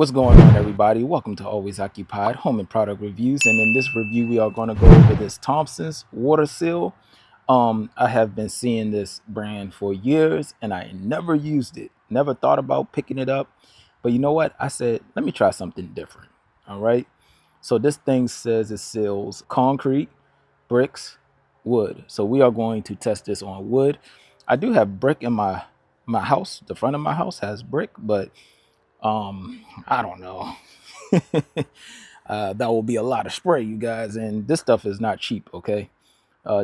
What's going on, everybody? Welcome to Always Occupied Home and Product Reviews. And in this review, we are going to go over this Thompson's Waterseal. I have been seeing this brand for years and I never used it. Never thought about picking it up. But you know what? I said, let me try something different. All right. So this thing says it seals concrete, bricks, wood. So we are going to test this on wood. I do have brick in my house. The front of my house has brick, but I don't know. That will be a lot of spray, you guys, and this stuff is not cheap. Okay,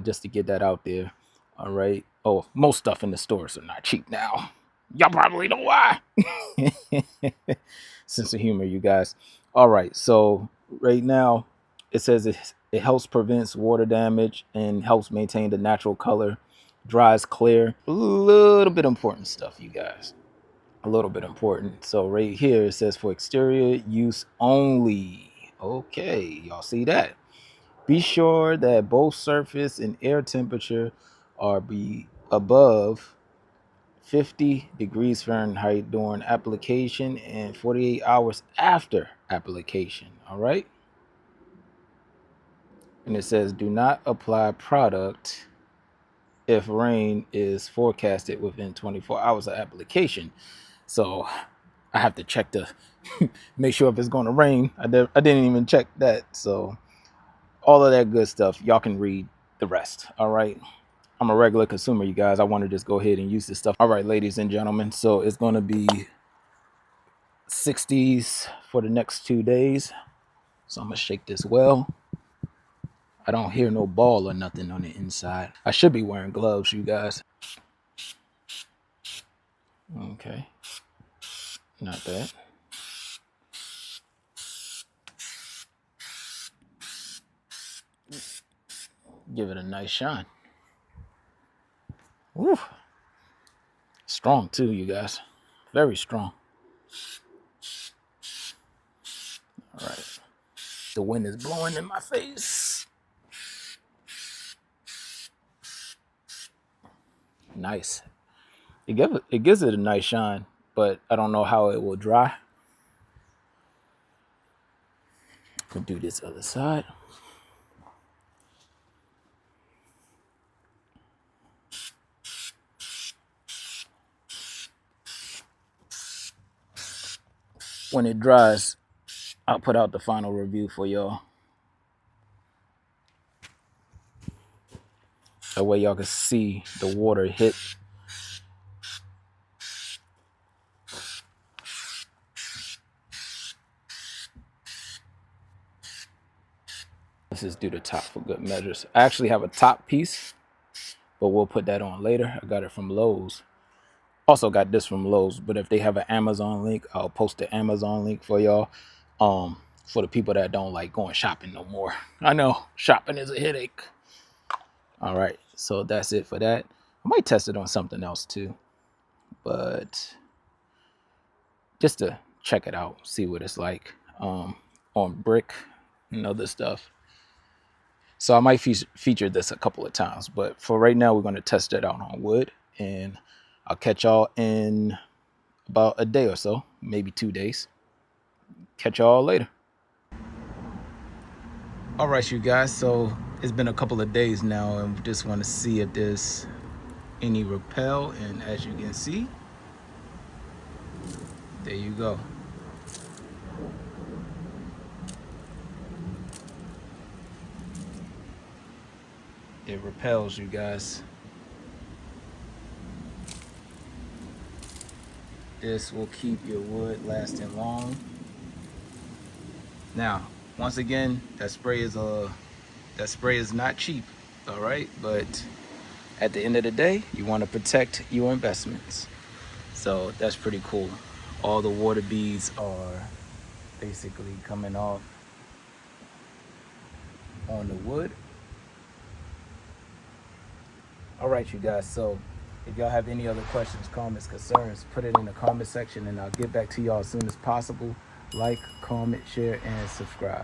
just to get that out there. All right. Oh, most stuff in the stores are not cheap now. Y'all probably know why. Sense of humor, you guys. All right, so right now it says it helps prevents water damage and helps maintain the natural color, dries clear. A little bit important stuff, you guys. A little bit important. So right here it says for exterior use only. Okay, y'all see that? Be sure that both surface and air temperature are be above 50 degrees Fahrenheit during application and 48 hours after application. All right. And it says do not apply product if rain is forecasted within 24 hours of application. So I have to check to make sure if it's going to rain. I didn't even check that. So all of that good stuff, y'all can read the rest. All right. I'm a regular consumer, you guys. I want to just go ahead and use this stuff. All right, ladies and gentlemen. So it's going to be 60s for the next 2 days. So I'm going to shake this well. I don't hear no ball or nothing on the inside. I should be wearing gloves, you guys. Okay. Not bad. Give it a nice shine. Woo. Strong too, you guys. Very strong. All right. The wind is blowing in my face. Nice. It gives it a nice shine, but I don't know how it will dry. We'll do this other side. When it dries, I'll put out the final review for y'all. That way y'all can see the water hit. Let's just do the top for good measures. I actually have a top piece, but we'll put that on later. I got it from Lowe's. Also got this from Lowe's, but if they have an Amazon link, I'll post the Amazon link for y'all. For the people that don't like going shopping no more. I know shopping is a headache. All right, so that's it for that. I might test it on something else too, but just to check it out, see what it's like on brick and other stuff. So I might feature this a couple of times, but for right now, we're going to test it out on wood, and I'll catch y'all in about a day or so, maybe 2 days. Catch y'all later. All right, you guys. So it's been a couple of days now, and we just want to see if there's any repel. And as you can see, there you go. It repels, you guys. This will keep your wood lasting long. Now, once again, that spray is not cheap, all right? But at the end of the day, you want to protect your investments. So that's pretty cool. All the water beads are basically coming off on the wood. All right, you guys. So if y'all have any other questions, comments, concerns, put it in the comment section and I'll get back to y'all as soon as possible. Like, comment, share, and subscribe.